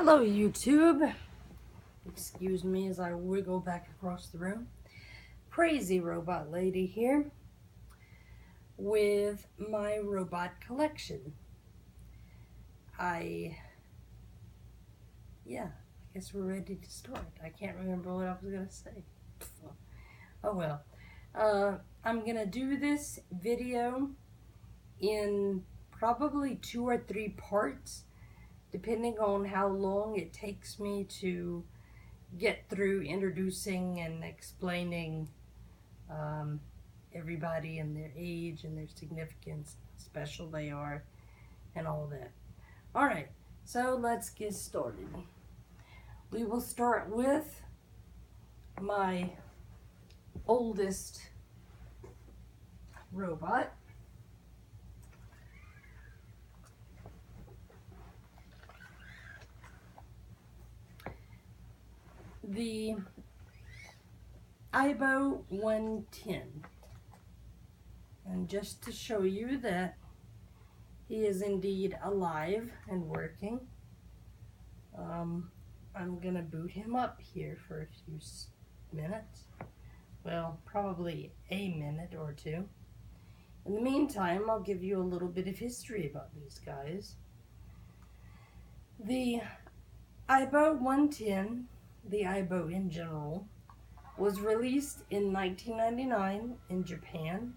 Hello YouTube. Excuse me as I wiggle back across the room. Crazy Robot Lady here with my robot collection. I guess we're ready to start. I can't remember what I was going to say. Oh well. I'm going to do this video in probably 2 or 3 parts, depending on how long it takes me to get through introducing and explaining everybody and their age and their significance, how special they are, and all that. Alright, so let's get started. We will start with my oldest robot. The IBO 110. And just to show you that he is indeed alive and working, I'm gonna boot him up here for a few minutes. Well, probably a minute or two. In the meantime, I'll give you a little bit of history about these guys. The IBO 110, the IBO in general, was released in 1999 in Japan.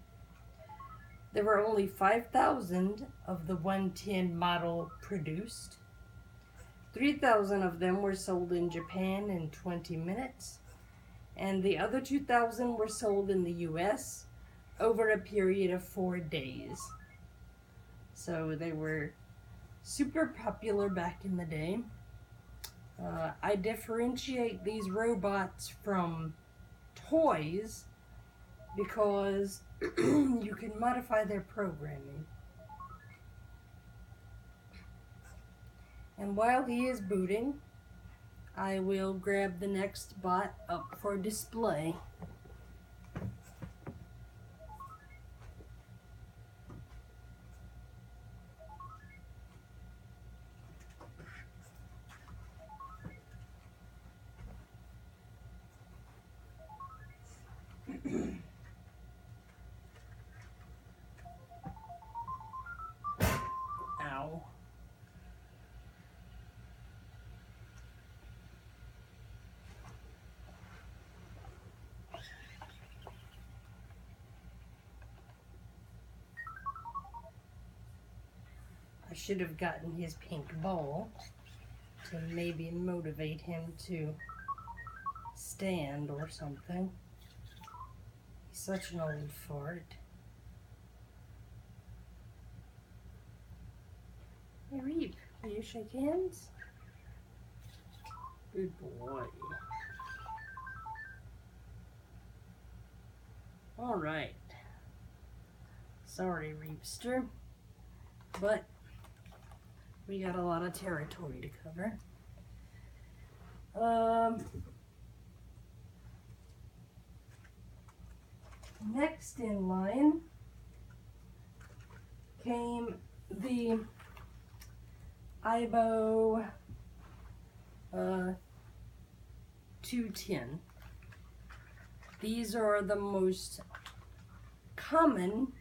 There were only 5,000 of the 110 model produced. 3,000 of them were sold in Japan in 20 minutes, and the other 2,000 were sold in the US over a period of 4 days. So they were super popular back in the day. I differentiate these robots from toys because you can modify their programming. And while he is booting, I will grab the next bot up for display. Ow. I should have gotten his pink ball to maybe motivate him to stand or something. He's such an old fart. Hey Reap, will you shake hands? Good boy. Alright. Sorry, Reapster, but we got a lot of territory to cover. Next in line came the IBO 210. These are the most common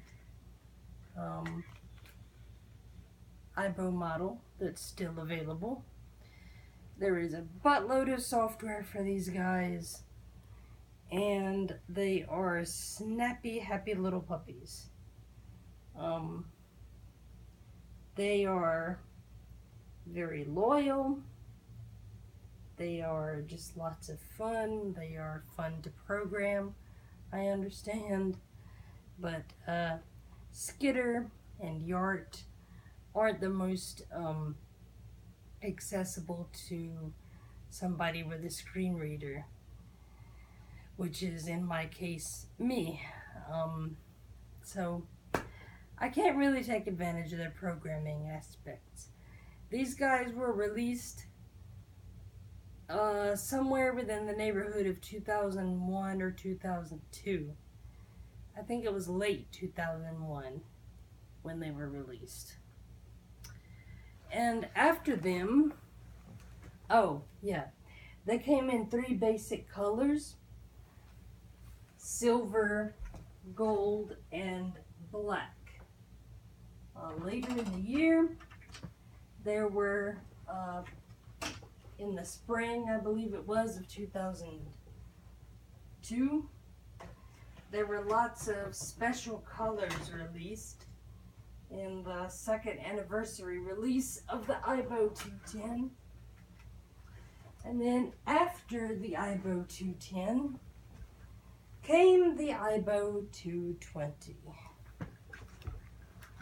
IBO model that's still available. There is a buttload of software for these guys, and they are snappy, happy little puppies. They are very loyal. They are just lots of fun. They are fun to program, I understand. But Skitter and Yart aren't the most accessible to somebody with a screen reader, which is in my case me. So I can't really take advantage of their programming aspects. These guys were released somewhere within the neighborhood of 2001 or 2002. I think it was late 2001 when they were released. And after them Oh, yeah. They came in 3 basic colors: silver, gold, and black. Later in the year, there were, in the spring, I believe it was, of 2002, there were lots of special colors released in the 2nd anniversary release of the IBO 210. And then after the IBO 210 came the IBO 220,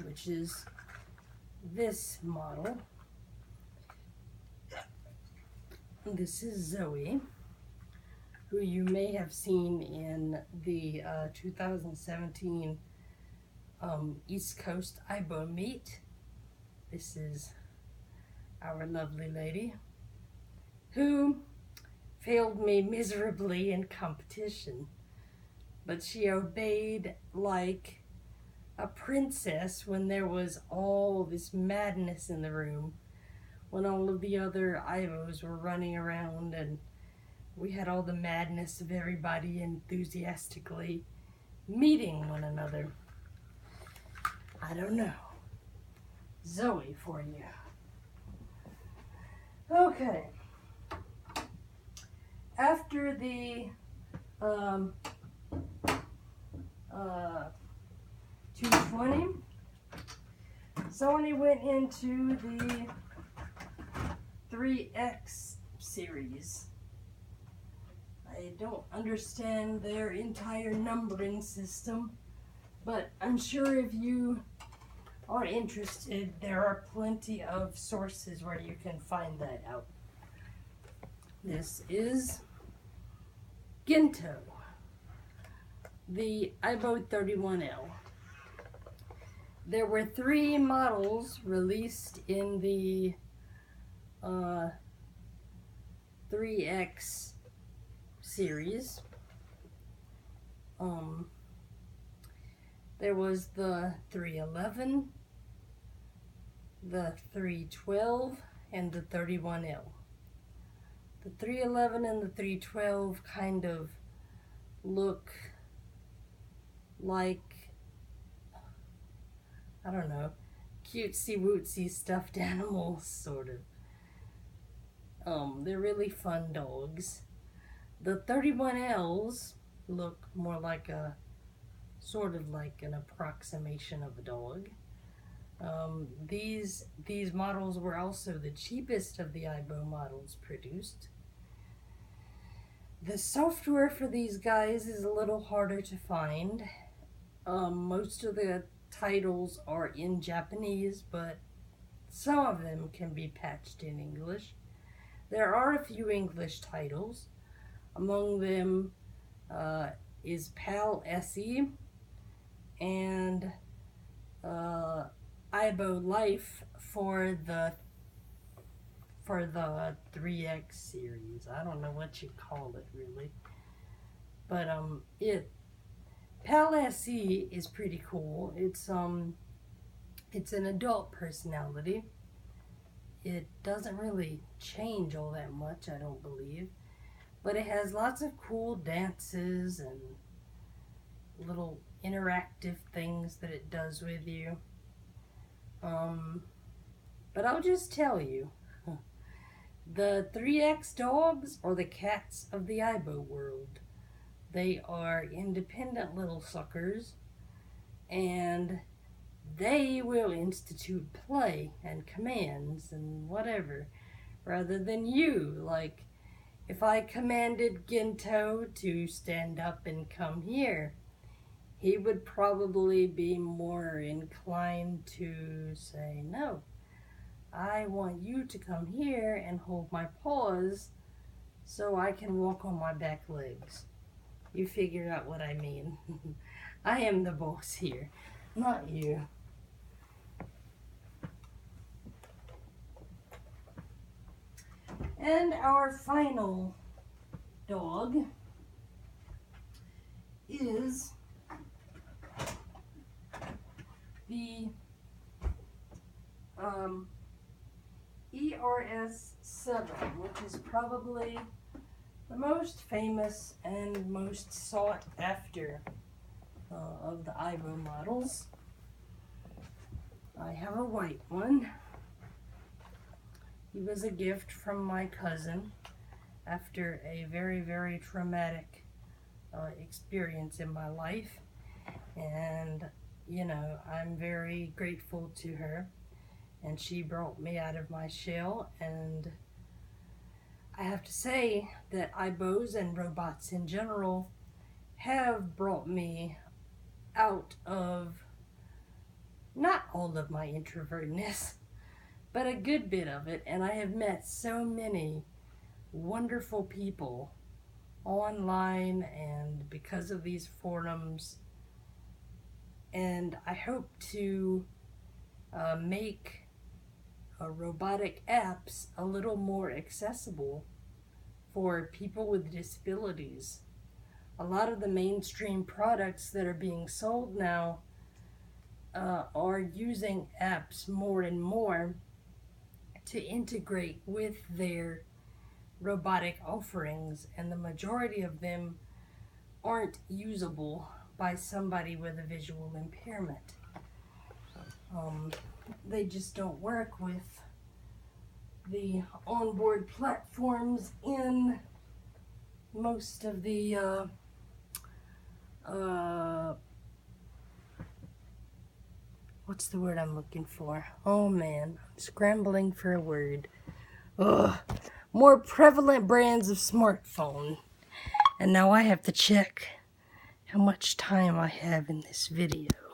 which is this model. This is Zoe, who you may have seen in the 2017 East Coast IBO meet. This is our lovely lady who failed me miserably in competition, but she obeyed like a princess when there was all this madness in the room, when all of the other IBOs were running around and we had all the madness of everybody enthusiastically meeting one another. I don't know. Zoe for you. Okay. After the 220, Sony went into the 3X series. I don't understand their entire numbering system, but I'm sure if you are interested, there are plenty of sources where you can find that out. This is Ginto, the IBO 31L. There were 3 models released in the 3X series. There was the 311, the 312, and the 31L. The 311 and the 312 kind of look like, I don't know, cutesy wootsy stuffed animals, sort of. They're really fun dogs. The 31Ls look more like a, sort of like an approximation of a dog. These models were also the cheapest of the IBO models produced. The software for these guys is a little harder to find. Most of the titles are in Japanese, but some of them can be patched in English. There are a few English titles. Among them is PAL SE and IBO Life for the 3X series. I don't know what you call it really, but PAL SE is pretty cool. It's an adult personality. It doesn't really change all that much, I don't believe, but it has lots of cool dances and little interactive things that it does with you. But I'll just tell you, the 3X dogs are the cats of the IBO world. They are independent little suckers, and they will institute play and commands and whatever, rather than you. Like, if I commanded Ginto to stand up and come here, he would probably be more inclined to say, no, I want you to come here and hold my paws so I can walk on my back legs. You figure out what I mean. I am the boss here, not you. And our final dog is the ERS 7, which is probably the most famous and most sought after of the Ivo models. I have a white one. He was a gift from my cousin after a very, very traumatic experience in my life. And, you know, I'm very grateful to her. And she brought me out of my shell. And I have to say that Ibos and robots in general have brought me out of not all of my introvertness, but a good bit of it. And I have met so many wonderful people online and because of these forums. And I hope to make robotic apps a little more accessible for people with disabilities. A lot of the mainstream products that are being sold now are using apps more and more to integrate with their robotic offerings, and the majority of them aren't usable by somebody with a visual impairment. They just don't work with the onboard platforms in most of the what's the word I'm looking for? Oh man, I'm scrambling for a word. More prevalent brands of smartphone. And now I have to check how much time I have in this video.